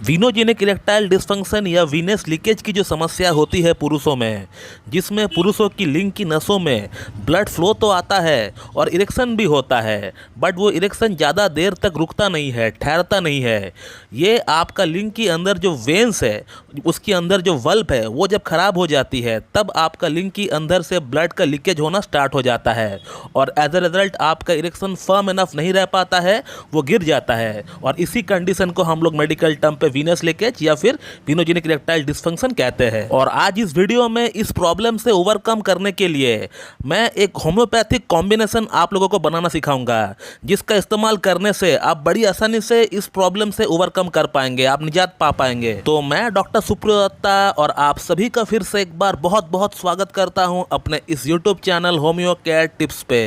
Venogenic erectile dysfunction या Venus leakage की जो समस्या होती है पुरुषों में, जिसमें पुरुषों की लिंग की नसों में ब्लड फ्लो तो आता है और इरेक्शन भी होता है, बट वो इरेक्शन ज़्यादा देर तक रुकता नहीं है, ठहरता नहीं है। ये आपका लिंग के अंदर जो वेन्स है, उसके अंदर जो वल्व है, वो जब ख़राब हो जाती है तब आपका लिंग के अंदर से ब्लड का लीकेज होना स्टार्ट हो जाता है और एज अ रिजल्ट आपका इरेक्शन फर्म इनफ नहीं रह पाता है, वो गिर जाता है। और इसी कंडीशन को हम लोग मेडिकल टर्म पे वीनस लीकेज या फिर वीनोजेनिक इरेक्टाइल डिस्फंक्शन कहते हैं। और आज इस वीडियो में इस प्रॉब्लम से ओवरकम करने के लिए मैं एक होम्योपैथिक कॉम्बिनेशन आप लोगों को बनाना सिखाऊंगा, जिसका इस्तेमाल करने से आप बड़ी आसानी से इस प्रॉब्लम से ओवरकम कर पाएंगे, आप निजात पा पाएंगे। तो मैं डॉक्टर सुप्रियो दत्ता और आप सभी का फिर से एक बार बहुत बहुत स्वागत करता हूं अपने इस YouTube channel homeo care tips पे।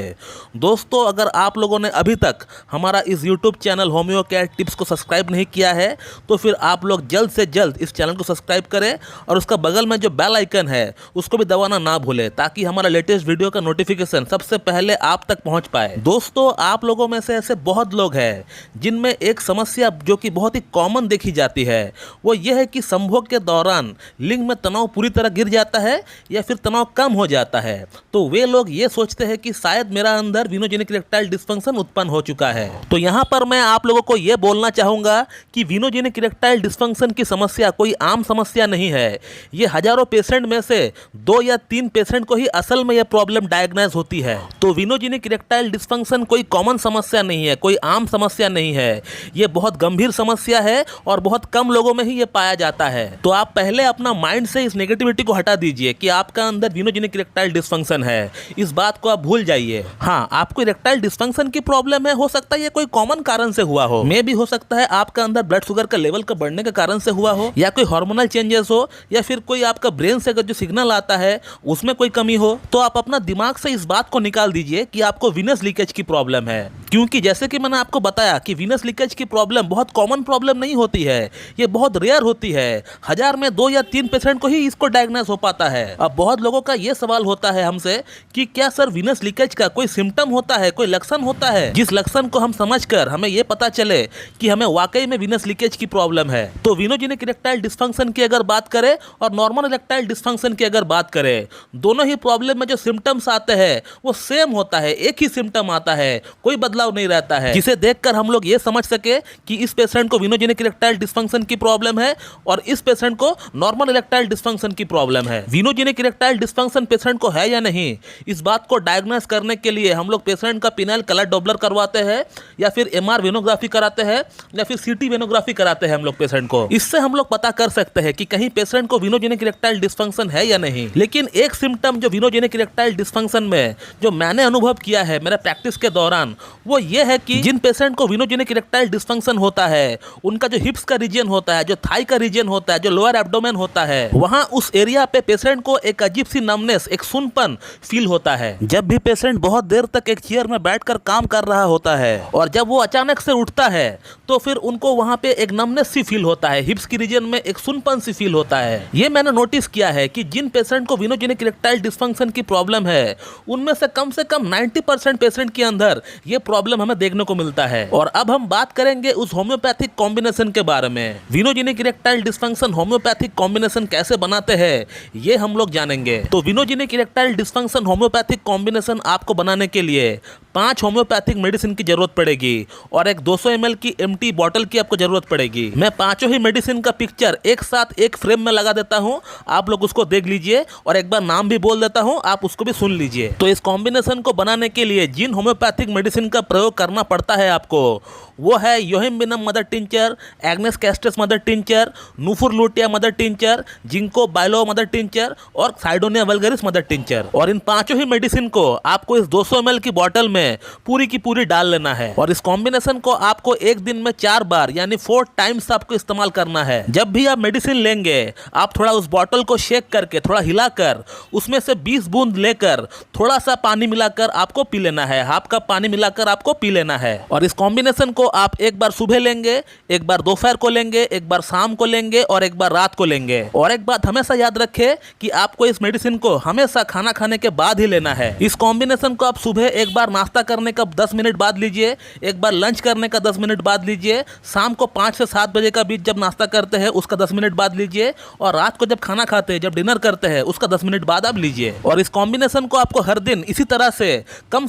दोस्तों, अगर आप लोगों ने अभी तक हमारा इस YouTube channel homeo care tips को सब्सक्राइब नहीं किया है तो फिर आप लोग जल्द से जल्द इस चैनल को सब्सक्राइब करें और उसका बगल में जो बेल आइकन है उसको भी दबाना ना भूलें, ताकि हमारा लेटेस्ट वीडियो का नोटिफिकेशन सबसे पहले आप तक पहुंच पाए। दोस्तों, आप लोगों में से ऐसे बहुत लोग हैं जिनमें एक समस्या जो कि बहुत ही कॉमन देखी जाती है, वो ये है कि संभोग के दौरान लिंग में तनाव पूरी तरह गिर जाता है या फिर तनाव कम हो जाता है। तो वे लोग ये सोचते हैं कि शायद मेरा अंदर वीनोजेनिक इरेक्टाइल डिस्फंक्शन उत्पन्न हो चुका है। तो यहाँ पर मैं आप लोगों को ये बोलना चाहूँगा कि वीनोजेनिक इरेक्टाइल डिस्फंक्शन की समस्या कोई आम समस्या नहीं है। ये हजारों पेशेंट में से 2 या 3 पेशेंट को ही असल में यह प्रॉब्लम डायग्नोज होती है। तो वीनोजेनिक इरेक्टाइल डिस्फंक्शन कोई कॉमन समस्या नहीं है, कोई आम समस्या नहीं है। ये बहुत गंभीर समस्या है और बहुत कम लोगों में ही ये पाया जाता है। तो आप पहले अपना माइंड से इस नेगेटिविटी को हटा दीजिए कि आपका अंदर वीनोजेनिक इरेक्टाइल डिस्फंक्शन है। इस बात को आप भूल जाइए। हाँ, आपको इरेक्टाइल डिस्फंक्शन की प्रॉब्लम है, हो सकता है ये कोई कॉमन कारण से हुआ हो, मे भी हो सकता है आपका अंदर ब्लड शुगर का लेवल का बढ़ने के कारण से हुआ हो, या कोई हार्मोनल चेंजेस हो, या फिर कोई आपका ब्रेन से अगर जो सिग्नल आता है उसमें कोई कमी हो। तो आप अपना दिमाग से इस बात को निकाल दीजिए कि आपको वीनस लीकेज की प्रॉब्लम है, क्योंकि जैसे कि मैंने आपको बताया कि वीनस लीकेज की प्रॉब्लम बहुत कॉमन प्रॉब्लम नहीं होती है, ये बहुत रेयर होती है। 1000 में 2 या 3 पेशेंट को ही इसको डायग्नोज हो पाता है। अब बहुत लोगों का ये सवाल होता है हमसे कि क्या सर वीनस लीकेज का कोई सिम्टम होता है, कोई लक्षण होता है, जिस लक्षण को हम समझकर हमें ये पता चले कि हमें वाकई में वीनस लीकेज की प्रॉब्लम है। तो वीनोजेनिक इरेक्टाइल डिस्फंक्शन की अगर बात करें और नॉर्मल इरेक्टाइल डिस्फंक्शन की अगर बात करें, दोनों ही प्रॉब्लम में जो सिम्टम्स आते हैं वो सेम होता है, एक ही सिम्टम आता है, कोई बदलाव नहीं रहता है, जिसे देखकर हम लोग ये समझ सके कि इस पेशेंट को वीनोजेनिक इरेक्टाइल डिस्फंक्शन की प्रॉब्लम है और इस पेशेंट को नॉर्मल इरेक्टाइल डिस्फंक्शन की प्रॉब्लम है। वीनोजेनिक इरेक्टाइल डिस्फंक्शन पेशेंट को है या नहीं, इस बात को डायग्नोज करने के लिए हम लोग पेशेंट का पिनाइल कलर डॉपलर करवाते हैं या फिर एमआर वेनोग्राफी कराते हैं या फिर सीटी वेनोग्राफी कराते हैं हम लोग पेशेंट को। इससे हम लोग पता कर सकते हैं कि कहीं पेशेंट को वीनोजेनिक इरेक्टाइल डिस्फंक्शन है या नहीं। लेकिन एक सिम्टम जो वीनोजेनिक इरेक्टाइल डिस्फंक्शन में जो मैंने अनुभव किया है मेरे प्रैक्टिस के दौरान, वो ये है कि जिन पेशेंट को वीनोजेनिक इरेक्टाइल डिस्फंक्शन होता है, उनका जो हिप्स का रीजन होता है, जो थाई का रीजन होता है, जो लोअर एब्डोमेन होता है, वहां उस एरिया पे पेशेंट को एक अजीब सी नमनेस, एक सुनपन फील होता है। जब भी पेशेंट बहुत देर तक एक चेयर में बैठकर काम कर रहा होता है और जब वो अचानक से उठता है तो फिर उनको वहां पे एक नमनेस सी फील होता है, हिप्स की रीजन में एक सुनपन सी फील होता है। ये मैंने नोटिस किया है कि जिन पेशेंट को वीनोजेनिक इरेक्टाइल डिस्फंक्शन की प्रॉब्लम है, उनमें से कम 90% पेशेंट के अंदर ये प्रॉब्लम हमें देखने को मिलता है। और अब हम बात करेंगे उस होम्योपैथिक कॉम्बिनेशन के बारे में। Venogenic erectile dysfunction homeopathic combination कैसे बनाते हैं ये हम लोग जानेंगे। तो venogenic erectile dysfunction homeopathic combination आपको बनाने के लिए 5 होम्योपैथिक मेडिसिन की जरूरत पड़ेगी और एक 200 ml की एम्प्टी बॉटल की आपको जरूरत पड़ेगी। मैं 5 ही मेडिसिन का पिक्चर एक साथ एक फ्रेम में लगा देता हूं, आप लोग उसको देख लीजिए और एक बार नाम भी बोल देता हूं, आप उसको भी सुन लीजिए। तो इस कॉम्बिनेशन को बनाने के लिए जिन होम्योपैथिक मेडिसिन का प्रयोग करना पड़ता है आपको, वो है yohimbinum mother tincture, agnus castus mother tincture, nuphar luteum mother tincture, ginkgo biloba mother tincture और साइडोनिया वल्गरिस मदर टिंचर। और इन 5 ही मेडिसिन को आपको इस 200 ml की बॉटल में पूरी की पूरी डाल लेना है और इस कॉम्बिनेशन को आपको एक दिन में 4 बार यानी 4 टाइम्स आपको इस्तेमाल करना है। जब भी आप मेडिसिन लेंगे, आप थोड़ा उस बॉटल को शेक करके, थोड़ा हिलाकर उसमें से 20 बूंद लेकर थोड़ा सा पानी मिलाकर आपको पी लेना है, हाफ कप पानी मिलाकर आपको पी लेना है। और इस कॉम्बिनेशन को आप एक बार सुबह लेंगे, एक बार दोपहर को लेंगे, एक बार शाम को लेंगे और एक बार रात को लेंगे। और एक बात हमेशा याद रखें कि आपको इस मेडिसिन को हमेशा खाना खाने के बाद ही लेना है। इस कॉम्बिनेशन को आप सुबह एक बार नाश्ता नाश्ता करने का 10 मिनट बाद लीजिए, एक बार लंच करने का 10 मिनट बाद लीजिए, शाम को 5 से 7 बजे का बीच जब नाश्ता करते हैं उसका 10 मिनट बाद लीजिए, और रात को जब खाना खाते हैं, जब डिनर करते हैं, उसका 10 मिनट बाद आप लीजिए। और इस कॉम्बिनेशन को आपको हर दिन इसी तरह से कम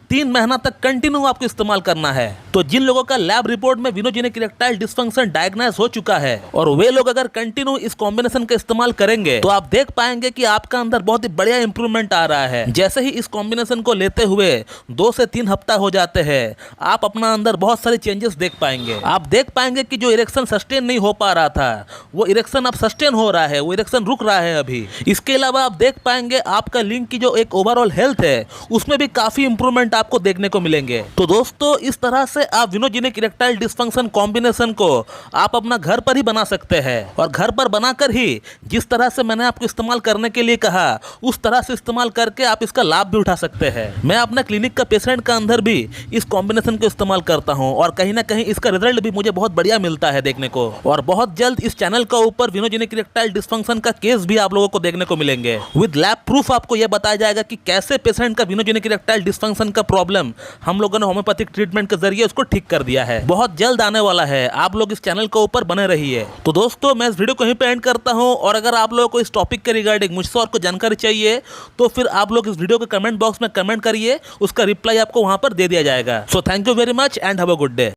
3 महीना तक कंटिन्यू आपको इस्तेमाल करना है। तो जिन लोगों का लैब रिपोर्ट में विनोजेनिक इरेक्टाइल डिस्फंक्शन डायग्नोस हो चुका है और वे लोग अगर कंटिन्यू इस कॉम्बिनेशन का इस्तेमाल करेंगे तो आप देख पाएंगे कि आपका अंदर बहुत ही बढ़िया इंप्रूवमेंट आ रहा है। जैसे ही इस कॉम्बिनेशन को लेते हुए 2 से 3 हफ्ता हो जाते हैं, आप अपना अंदर बहुत सारे चेंजेस देख पाएंगे। आप देख पाएंगे कि जो इरेक्शन सस्टेन नहीं हो पा रहा था वो इरेक्शन अब सस्टेन हो रहा है, वो इरेक्शन रुक रहा है अभी। इसके अलावा आप देख पाएंगे आपका लिंग की जो एक ओवरऑल हेल्थ है उसमें भी काफी इंप्रूवमेंट आपको देखने को मिलेंगे। तो दोस्तों, इस तरह से आप विनोजेनिक इरेक्टाइल डिस्फंक्शन कॉम्बिनेशन को आप अपना घर पर ही बना सकते हैं, और घर पर बनाकर ही जिस तरह से मैंने आपको इस्तेमाल करने के लिए कहा उस तरह से इस्तेमाल करके आप इसका लाभ भी उठा सकते हैं। मैं अपने क्लिनिक का पेशेंट का अंदर भी इस कॉम्बिनेशन को इस्तेमाल करता हूं और कहीं ना कहीं इसका रिजल्ट भी मुझे बहुत बढ़िया मिलता है देखने को। और बहुत जल्द इस चैनल का ऊपर विनोजेनिक इरेक्टाइल डिस्फंक्शन का केस भी आप लोगों को देखने को मिलेंगे। विद लैब प्रूफ आपको यह बताया जाएगा कि कैसे पेशेंट का विनोजेनिक इरेक्टाइल डिस्फंक्शन का प्रॉब्लम हम लोगों ने होम्योपैथिक ट्रीटमेंट के जरिए उसको ठीक कर दिया है। बहुत जल्द आने वाला है, आप लोग इस चैनल के ऊपर बने रहिए। तो दोस्तों, मैं इस वीडियो को यहीं पे एंड करता हूं, और अगर आप लोगों को इस टॉपिक के रिगार्डिंग मुझसे और कोई जानकारी चाहिए तो फिर आप लोग इस वीडियो के कमेंट बॉक्स में कमेंट करिए, उसका रिप्लाई आपको वहां पर दे दिया जाएगा। So thank you very much and have a good day.